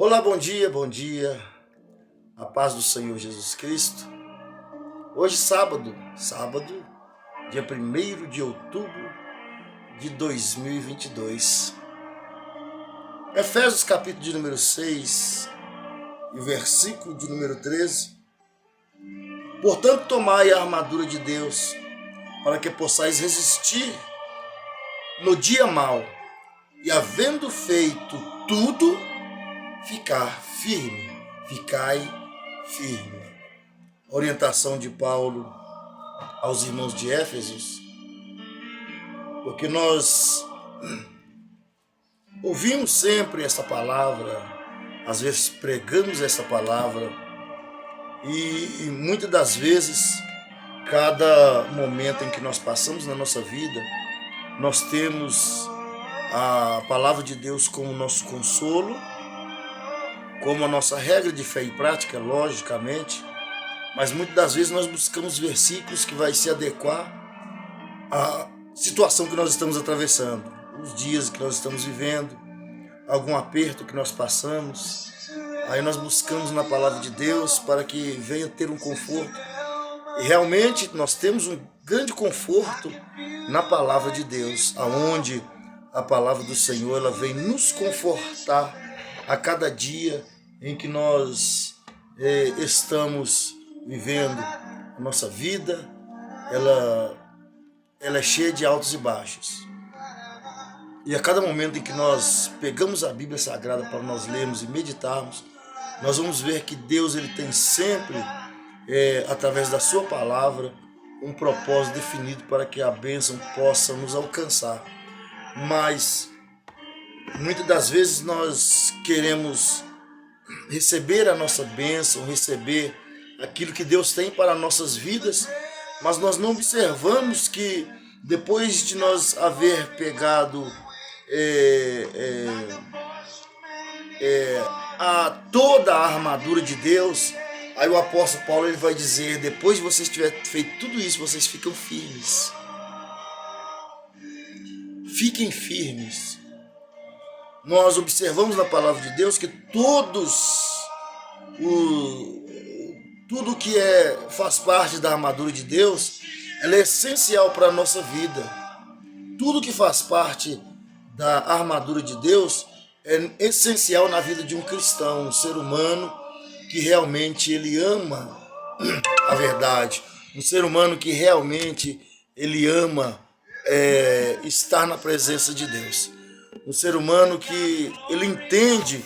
Olá, bom dia, a paz do Senhor Jesus Cristo. Hoje sábado, dia 1º de outubro de 2022. Efésios capítulo de número 6 e versículo de número 13. Portanto, tomai a armadura de Deus, para que possais resistir no dia mau, e havendo feito tudo, ficai firme. Orientação de Paulo aos irmãos de Éfesos, porque nós ouvimos sempre essa palavra, às vezes pregamos essa palavra, e muitas das vezes, cada momento em que nós passamos na nossa vida, nós temos a palavra de Deus como nosso consolo, como a nossa regra de fé e prática, logicamente, mas muitas das vezes nós buscamos versículos que vai se adequar à situação que nós estamos atravessando, os dias que nós estamos vivendo, algum aperto que nós passamos. Aí nós buscamos na palavra de Deus para que venha ter um conforto. E realmente nós temos um grande conforto na palavra de Deus, aonde a palavra do Senhor ela vem nos confortar a cada dia em que nós estamos vivendo. A nossa vida ela é cheia de altos e baixos. E a cada momento em que nós pegamos a Bíblia Sagrada para nós lermos e meditarmos, nós vamos ver que Deus ele tem sempre, através da sua palavra, um propósito definido para que a bênção possa nos alcançar. Mas muitas das vezes nós queremos receber a nossa bênção, receber aquilo que Deus tem para nossas vidas, mas nós não observamos que depois de nós haver pegado toda a armadura de Deus, aí o apóstolo Paulo ele vai dizer, depois de vocês tiverem feito tudo isso, vocês ficam firmes. Fiquem firmes. Nós observamos na palavra de Deus que tudo que faz parte da armadura de Deus, ela é essencial para a nossa vida. Tudo que faz parte da armadura de Deus é essencial na vida de um cristão, um ser humano que realmente ele ama a verdade, um ser humano que realmente ele ama estar na presença de Deus. Um ser humano que ele entende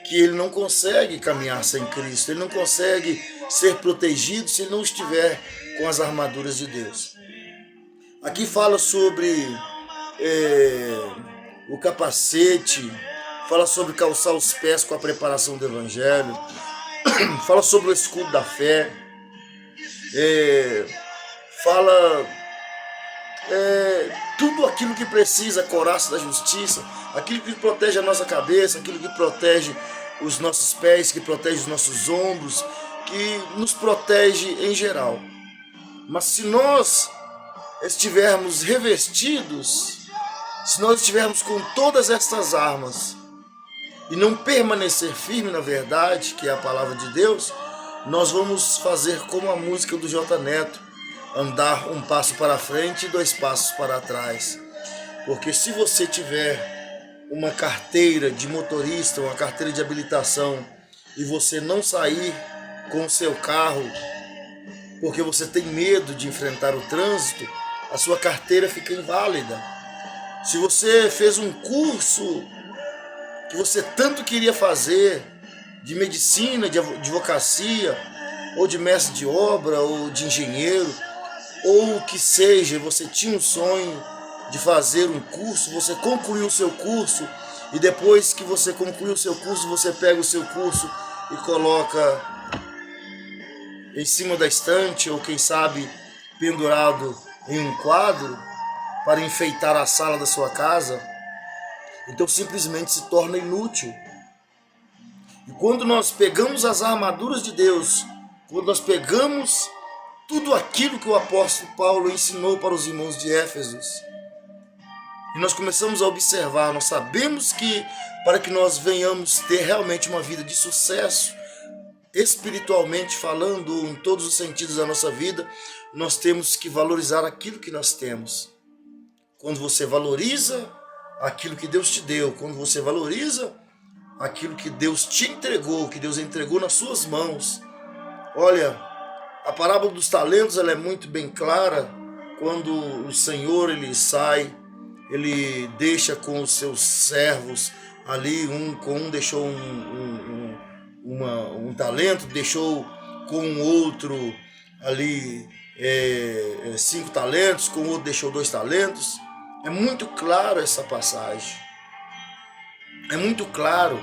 que ele não consegue caminhar sem Cristo, ele não consegue ser protegido se ele não estiver com as armaduras de Deus. Aqui fala sobre o capacete, fala sobre calçar os pés com a preparação do Evangelho, fala sobre o escudo da fé, fala tudo aquilo que precisa, a couraça da justiça, aquilo que protege a nossa cabeça, aquilo que protege os nossos pés, que protege os nossos ombros, que nos protege em geral. Mas se nós estivermos revestidos, se nós estivermos com todas estas armas e não permanecer firme na verdade, que é a palavra de Deus, nós vamos fazer como a música do J. Neto, andar um passo para frente e 2 passos para trás. Porque se você tiver uma carteira de motorista, uma carteira de habilitação, e você não sair com o seu carro porque você tem medo de enfrentar o trânsito, a sua carteira fica inválida. Se você fez um curso que você tanto queria fazer, de medicina, de advocacia, ou de mestre de obra, ou de engenheiro, ou o que seja, você tinha um sonho de fazer um curso, você concluiu o seu curso, e depois que você concluiu o seu curso, você pega o seu curso e coloca em cima da estante, ou quem sabe pendurado em um quadro, para enfeitar a sala da sua casa, então simplesmente se torna inútil. E quando nós pegamos as armaduras de Deus, quando nós pegamos tudo aquilo que o apóstolo Paulo ensinou para os irmãos de Éfesos, e nós começamos a observar, nós sabemos que para que nós venhamos ter realmente uma vida de sucesso, espiritualmente falando, em todos os sentidos da nossa vida, nós temos que valorizar aquilo que nós temos. Quando você valoriza aquilo que Deus te deu, quando você valoriza aquilo que Deus te entregou, que Deus entregou nas suas mãos. Olha, a parábola dos talentos ela é muito bem clara. Quando o Senhor ele sai, ele deixa com os seus servos ali, com um deixou um talento, deixou com o outro ali 5 talentos, com o outro deixou 2 talentos. É muito claro essa passagem. É muito claro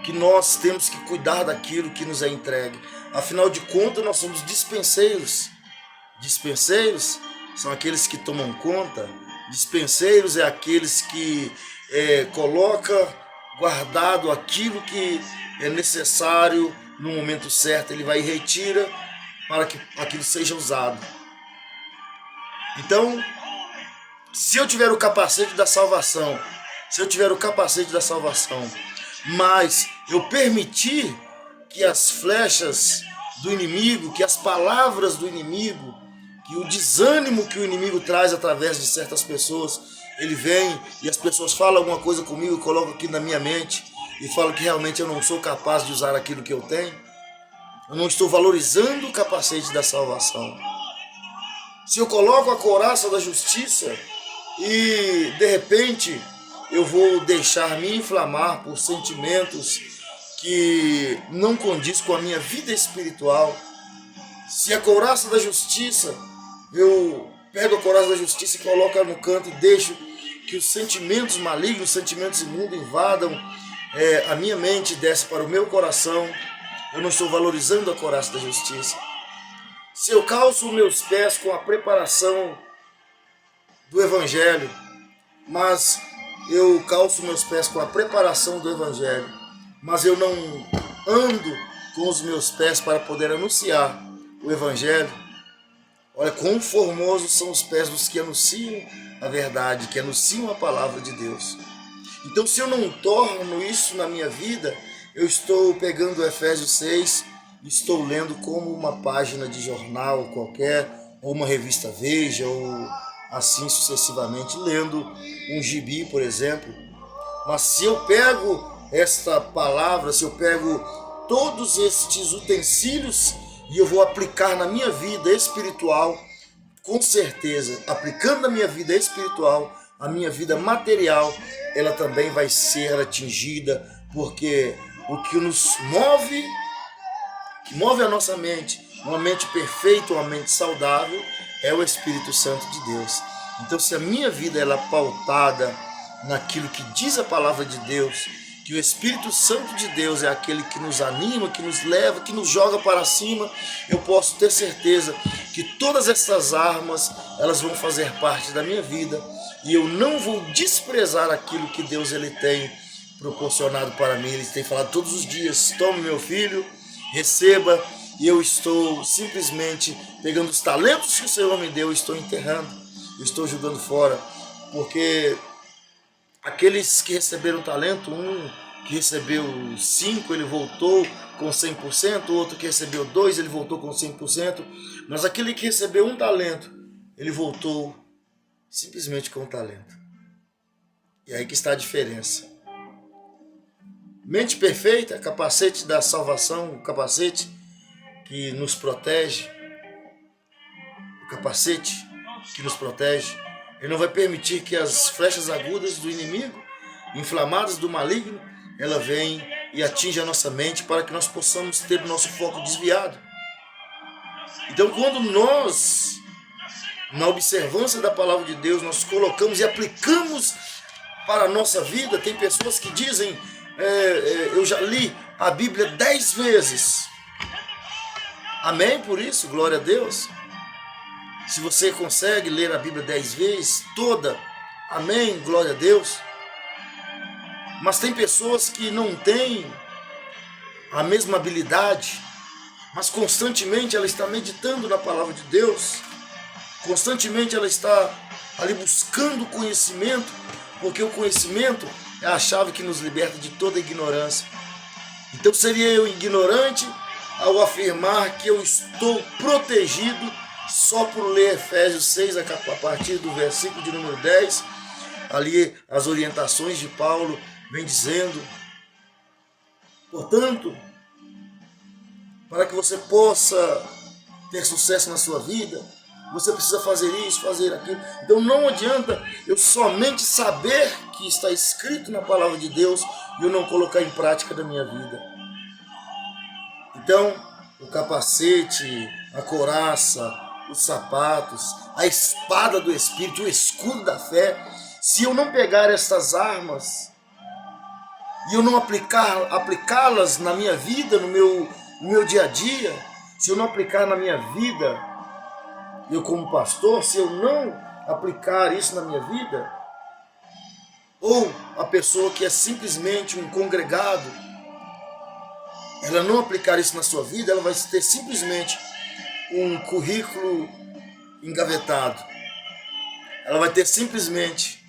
que nós temos que cuidar daquilo que nos é entregue. Afinal de contas, nós somos dispenseiros. Dispenseiros são aqueles que tomam conta. Dispenseiros é aqueles que coloca guardado aquilo que é necessário no momento certo. Ele vai e retira para que aquilo seja usado. Então, se eu tiver o capacete da salvação, mas eu permitir que as flechas do inimigo, que as palavras do inimigo, que o desânimo que o inimigo traz através de certas pessoas, ele vem e as pessoas falam alguma coisa comigo, eu coloco aqui na minha mente e falo que realmente eu não sou capaz de usar aquilo que eu tenho, eu não estou valorizando o capacete da salvação. Se eu coloco a couraça da justiça e de repente eu vou deixar me inflamar por sentimentos que não condiz com a minha vida espiritual. Se a couraça da justiça, eu pego a couraça da justiça e coloco no canto e deixo que os sentimentos malignos, os sentimentos imundos invadam a minha mente e desce para o meu coração, eu não estou valorizando a couraça da justiça. Se eu calço meus pés com a preparação do Evangelho, mas eu calço meus pés com a preparação do Evangelho, mas eu não ando com os meus pés para poder anunciar o Evangelho, olha quão formosos são os pés dos que anunciam a verdade, que anunciam a palavra de Deus. Então, se eu não torno isso na minha vida, eu estou pegando Efésios 6, estou lendo como uma página de jornal qualquer, ou uma revista Veja, ou assim sucessivamente, lendo um gibi, por exemplo. Mas se eu pego esta palavra, se eu pego todos estes utensílios e eu vou aplicar na minha vida espiritual, com certeza, aplicando na minha vida espiritual, a minha vida material, ela também vai ser atingida, porque o que nos move, que move a nossa mente, uma mente perfeita, uma mente saudável, é o Espírito Santo de Deus. Então, se a minha vida ela é pautada naquilo que diz a palavra de Deus, que o Espírito Santo de Deus é aquele que nos anima, que nos leva, que nos joga para cima, eu posso ter certeza que todas essas armas, elas vão fazer parte da minha vida e eu não vou desprezar aquilo que Deus ele tem proporcionado para mim. Ele tem falado todos os dias: tome, meu filho, receba. E eu estou simplesmente pegando os talentos que o Senhor me deu, eu estou enterrando, eu estou jogando fora, porque aqueles que receberam talento, um que recebeu 5, ele voltou com 100%, o outro que recebeu 2, ele voltou com 100%, mas aquele que recebeu 1 talento, ele voltou simplesmente com 1 talento. E aí que está a diferença. Mente perfeita, capacete da salvação, o capacete que nos protege, o capacete que nos protege, ele não vai permitir que as flechas agudas do inimigo, inflamadas do maligno, ela vem e atinja a nossa mente para que nós possamos ter o nosso foco desviado. Então, quando nós, na observância da palavra de Deus, nós colocamos e aplicamos para a nossa vida, tem pessoas que dizem, eu já li a Bíblia 10 vezes. Amém por isso, glória a Deus. Se você consegue ler a Bíblia 10 vezes, toda, amém, glória a Deus. Mas tem pessoas que não têm a mesma habilidade, mas constantemente ela está meditando na palavra de Deus, constantemente ela está ali buscando conhecimento, porque o conhecimento é a chave que nos liberta de toda ignorância. Então seria eu ignorante ao afirmar que eu estou protegido só por ler Efésios 6, a partir do versículo de número 10, ali as orientações de Paulo vem dizendo. Portanto, para que você possa ter sucesso na sua vida, você precisa fazer isso, fazer aquilo. Então não adianta eu somente saber que está escrito na palavra de Deus e eu não colocar em prática na minha vida. Então, o capacete, a couraça, os sapatos, a espada do Espírito, o escudo da fé, se eu não pegar essas armas e eu não aplicá-las na minha vida, no meu dia a dia, se eu não aplicar na minha vida, eu como pastor, se eu não aplicar isso na minha vida, ou a pessoa que é simplesmente um congregado, ela não aplicar isso na sua vida, ela vai ter simplesmente um currículo engavetado. Ela vai ter simplesmente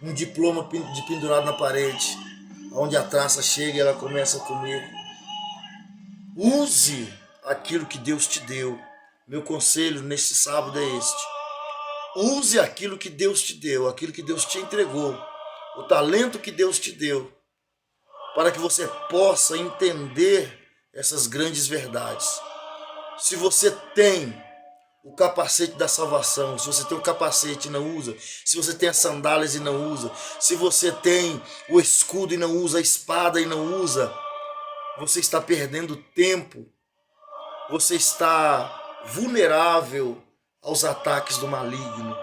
um diploma de pendurado na parede, onde a traça chega e ela começa a comer. Use aquilo que Deus te deu. Meu conselho neste sábado é este. Use aquilo que Deus te deu, aquilo que Deus te entregou, o talento que Deus te deu, para que você possa entender essas grandes verdades. Se você tem o capacete da salvação, se você tem o capacete e não usa, se você tem as sandálias e não usa, se você tem o escudo e não usa, a espada e não usa, você está perdendo tempo, você está vulnerável aos ataques do maligno.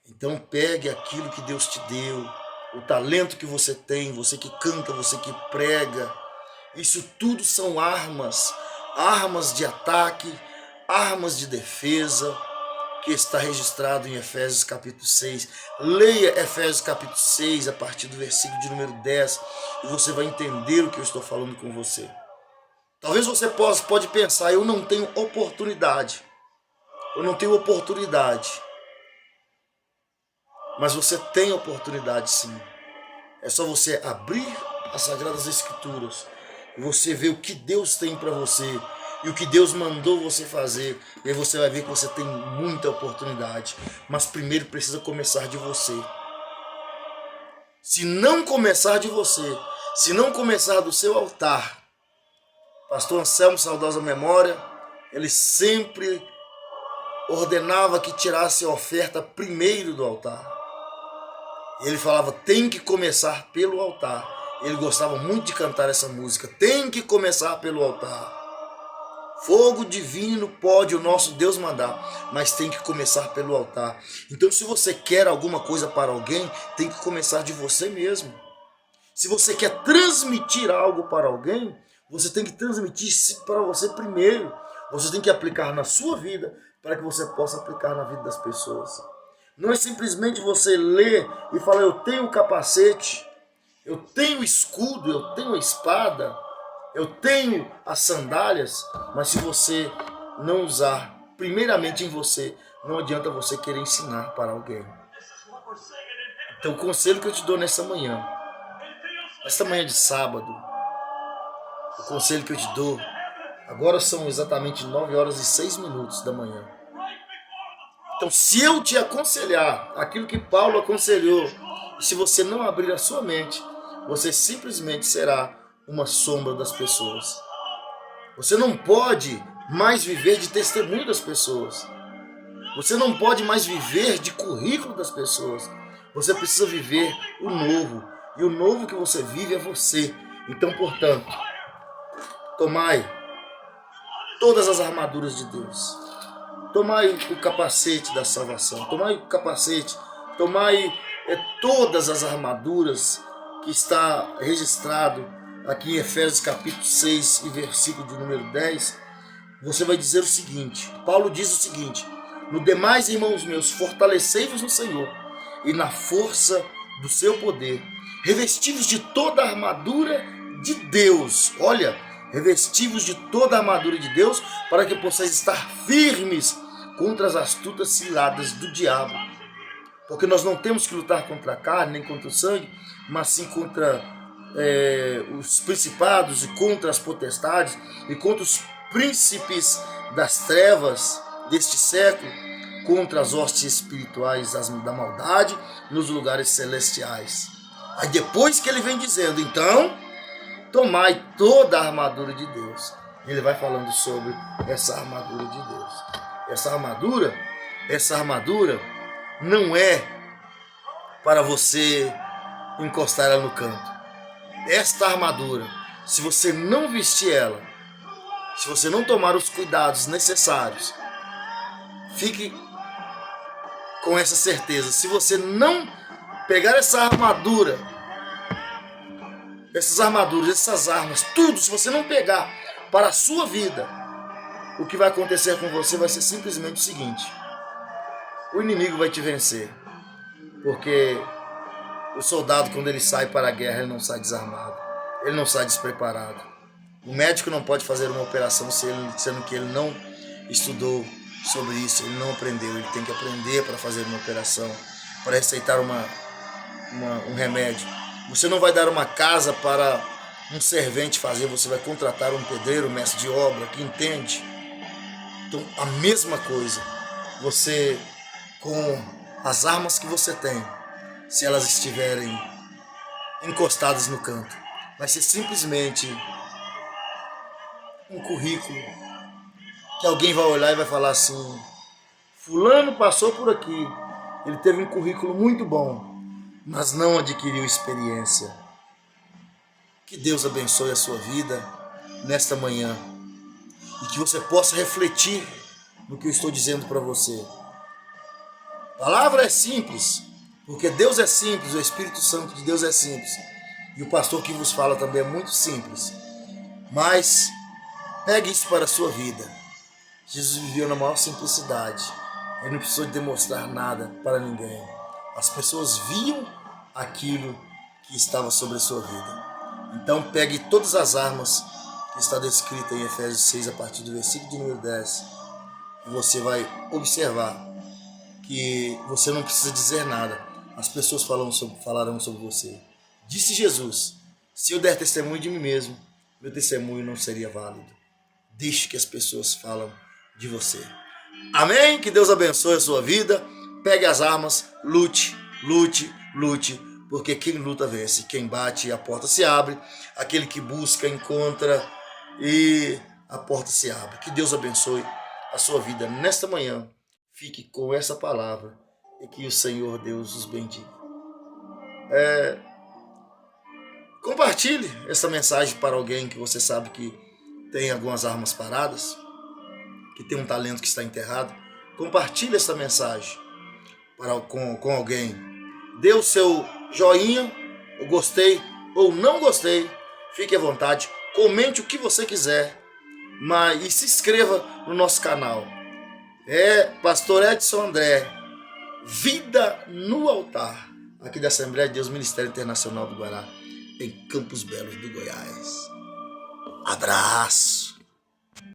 Então pegue aquilo que Deus te deu, o talento que você tem, você que canta, você que prega, isso tudo são armas, armas de ataque, armas de defesa, que está registrado em Efésios capítulo 6. Leia Efésios capítulo 6 a partir do versículo de número 10 e você vai entender o que eu estou falando com você. Talvez você pode pensar, eu não tenho oportunidade. Eu não tenho oportunidade. Mas você tem oportunidade sim. É só você abrir as Sagradas Escrituras e você ver o que Deus tem para você e o que Deus mandou você fazer. E aí você vai ver que você tem muita oportunidade. Mas primeiro precisa começar de você. Se não começar de você, se não começar do seu altar, Pastor Anselmo, saudosa memória, ele sempre ordenava que tirasse a oferta primeiro do altar. Ele falava, tem que começar pelo altar. Ele gostava muito de cantar essa música, tem que começar pelo altar. Fogo divino pode o nosso Deus mandar, mas tem que começar pelo altar. Então se você quer alguma coisa para alguém, tem que começar de você mesmo. Se você quer transmitir algo para alguém, você tem que transmitir para você primeiro. Você tem que aplicar na sua vida para que você possa aplicar na vida das pessoas. Não é simplesmente você ler e falar, eu tenho o capacete, eu tenho o escudo, eu tenho a espada, eu tenho as sandálias, mas se você não usar primeiramente em você, não adianta você querer ensinar para alguém. Então o conselho que eu te dou nessa manhã de sábado, o conselho que eu te dou, agora são exatamente 9h06 da manhã. Então, se eu te aconselhar aquilo que Paulo aconselhou, se você não abrir a sua mente, você simplesmente será uma sombra das pessoas. Você não pode mais viver de testemunho das pessoas. Você não pode mais viver de currículo das pessoas. Você precisa viver o novo. E o novo que você vive é você. Então, portanto, tomai todas as armaduras de Deus. Tomai o capacete da salvação. Tomai o capacete. Tomai todas as armaduras que está registrado aqui em Efésios capítulo 6 e versículo de número 10. Você vai dizer o seguinte. Paulo diz o seguinte. No demais, irmãos meus, fortalecei-vos no Senhor e na força do seu poder. Revestivos de toda a armadura de Deus. Olha, revestivos de toda a armadura de Deus, para que possais estar firmes contra as astutas ciladas do diabo. Porque nós não temos que lutar contra a carne, nem contra o sangue, mas sim contra os principados e contra as potestades e contra os príncipes das trevas deste século, contra as hostes espirituais da maldade nos lugares celestiais. Aí depois que ele vem dizendo, então, tomai toda a armadura de Deus. Ele vai falando sobre essa armadura de Deus. Essa armadura não é para você encostar ela no canto. Esta armadura, se você não vestir ela, se você não tomar os cuidados necessários, fique com essa certeza. Se você não pegar essa armadura, essas armaduras, essas armas, tudo, se você não pegar para a sua vida, o que vai acontecer com você vai ser simplesmente o seguinte: o inimigo vai te vencer. Porque o soldado, quando ele sai para a guerra, ele não sai desarmado, ele não sai despreparado. O médico não pode fazer uma operação sendo que ele não estudou sobre isso, ele não aprendeu. Ele tem que aprender para fazer uma operação, para receitar um remédio. Você não vai dar uma casa para um servente fazer, você vai contratar um pedreiro, um mestre de obra que entende. Então, a mesma coisa, você, com as armas que você tem, se elas estiverem encostadas no canto, vai ser simplesmente um currículo que alguém vai olhar e vai falar assim: fulano passou por aqui, ele teve um currículo muito bom, mas não adquiriu experiência. Que Deus abençoe a sua vida nesta manhã e que você possa refletir no que eu estou dizendo para você. A palavra é simples, porque Deus é simples, o Espírito Santo de Deus é simples. E o pastor que vos fala também é muito simples. Mas pegue isso para a sua vida. Jesus viveu na maior simplicidade. Ele não precisou demonstrar nada para ninguém. As pessoas viam aquilo que estava sobre a sua vida. Então pegue todas as armas que está descrita em Efésios 6, a partir do versículo de número 10. E você vai observar que você não precisa dizer nada. As pessoas falarão sobre você. Disse Jesus: se eu der testemunho de mim mesmo, meu testemunho não seria válido. Deixe que as pessoas falam de você. Amém? Que Deus abençoe a sua vida. Pegue as armas, lute, lute, lute, porque quem luta vence. Quem bate, a porta se abre. Aquele que busca, encontra e a porta se abre. Que Deus abençoe a sua vida nesta manhã. Fique com essa palavra e que o Senhor Deus os bendiga. Compartilhe essa mensagem para alguém que você sabe que tem algumas armas paradas, que tem um talento que está enterrado. Compartilhe essa mensagem com alguém. Dê o seu joinha, ou gostei, ou não gostei. Fique à vontade. Comente o que você quiser. E se inscreva no nosso canal. Pastor Edson André, Vida no Altar, aqui da Assembleia de Deus Ministério Internacional do Guará, em Campos Belos do Goiás. Abraço!